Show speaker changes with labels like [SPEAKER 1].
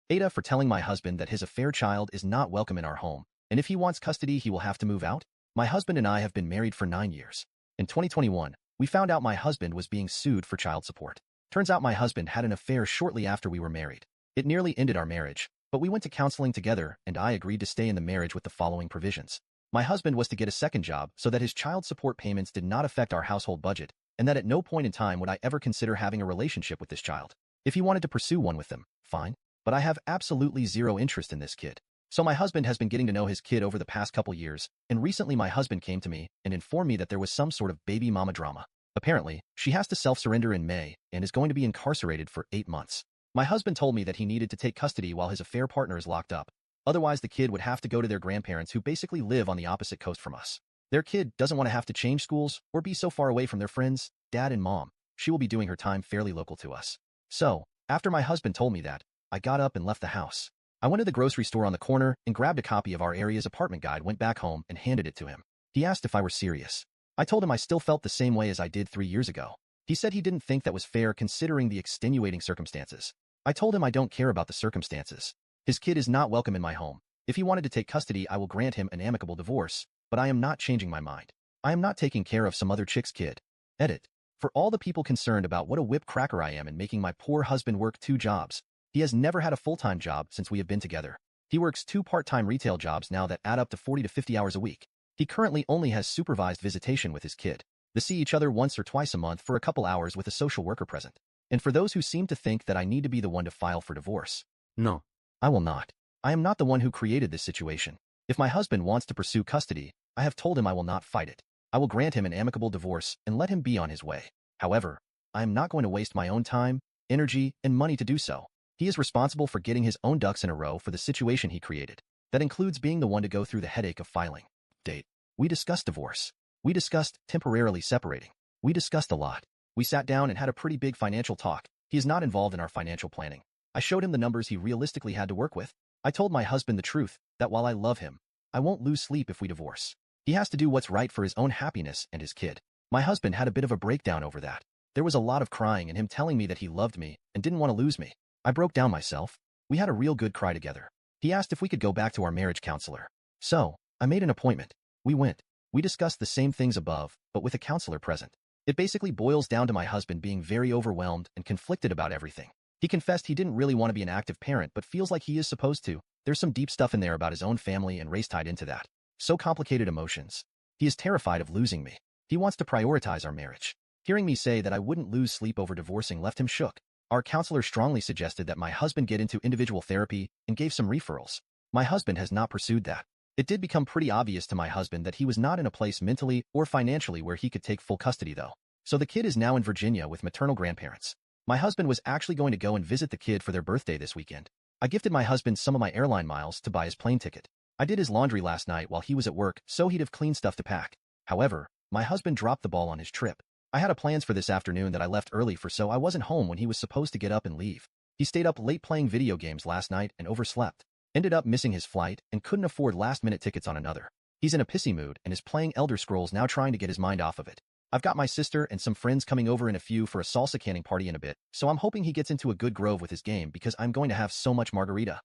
[SPEAKER 1] AITA for telling my husband that his affair child is not welcome in our home, and if he wants custody, he will have to move out. My husband and I have been married for 9 years. In 2021, we found out my husband was being sued for child support. Turns out my husband had an affair shortly after we were married. It nearly ended our marriage, but we went to counseling together and I agreed to stay in the marriage with the following provisions. My husband was to get a second job so that his child support payments did not affect our household budget, and that at no point in time would I ever consider having a relationship with this child. If he wanted to pursue one with them, fine. But I have absolutely zero interest in this kid. So my husband has been getting to know his kid over the past couple years, and recently my husband came to me and informed me that there was some sort of baby mama drama. Apparently, she has to self-surrender in May and is going to be incarcerated for 8 months. My husband told me that he needed to take custody while his affair partner is locked up. Otherwise, the kid would have to go to their grandparents who basically live on the opposite coast from us. Their kid doesn't want to have to change schools or be so far away from their friends, dad and mom. She will be doing her time fairly local to us. So, after my husband told me that, I got up and left the house. I went to the grocery store on the corner and grabbed a copy of our area's apartment guide, went back home and handed it to him. He asked if I were serious. I told him I still felt the same way as I did 3 years ago. He said he didn't think that was fair considering the extenuating circumstances. I told him I don't care about the circumstances. His kid is not welcome in my home. If he wanted to take custody, I will grant him an amicable divorce, but I am not changing my mind. I am not taking care of some other chick's kid. Edit. For all the people concerned about what a whip cracker I am in making my poor husband work 2 jobs, he has never had a full-time job since we have been together. He works 2 part-time retail jobs now that add up to 40 to 50 hours a week. He currently only has supervised visitation with his kid. They see each other once or twice a month for a couple hours with a social worker present. And for those who seem to think that I need to be the one to file for divorce, no, I will not. I am not the one who created this situation. If my husband wants to pursue custody, I have told him I will not fight it. I will grant him an amicable divorce and let him be on his way. However, I am not going to waste my own time, energy, and money to do so. He is responsible for getting his own ducks in a row for the situation he created. That includes being the one to go through the headache of filing. Date. We discussed divorce. We discussed temporarily separating. We discussed a lot. We sat down and had a pretty big financial talk. He is not involved in our financial planning. I showed him the numbers he realistically had to work with. I told my husband the truth, that while I love him, I won't lose sleep if we divorce. He has to do what's right for his own happiness and his kid. My husband had a bit of a breakdown over that. There was a lot of crying and him telling me that he loved me and didn't want to lose me. I broke down myself. We had a real good cry together. He asked if we could go back to our marriage counselor. So, I made an appointment. We went. We discussed the same things above, but with a counselor present. It basically boils down to my husband being very overwhelmed and conflicted about everything. He confessed he didn't really want to be an active parent but feels like he is supposed to. There's some deep stuff in there about his own family and race tied into that. So complicated emotions. He is terrified of losing me. He wants to prioritize our marriage. Hearing me say that I wouldn't lose sleep over divorcing left him shook. Our counselor strongly suggested that my husband get into individual therapy and gave some referrals. My husband has not pursued that. It did become pretty obvious to my husband that he was not in a place mentally or financially where he could take full custody though. So the kid is now in Virginia with maternal grandparents. My husband was actually going to go and visit the kid for their birthday this weekend. I gifted my husband some of my airline miles to buy his plane ticket. I did his laundry last night while he was at work so he'd have clean stuff to pack. However, my husband dropped the ball on his trip. I had plans for this afternoon that I left early for so I wasn't home when he was supposed to get up and leave. He stayed up late playing video games last night and overslept. Ended up missing his flight and couldn't afford last-minute tickets on another. He's in a pissy mood and is playing Elder Scrolls now trying to get his mind off of it. I've got my sister and some friends coming over in a few for a salsa canning party in a bit, so I'm hoping he gets into a good groove with his game because I'm going to have so much margarita.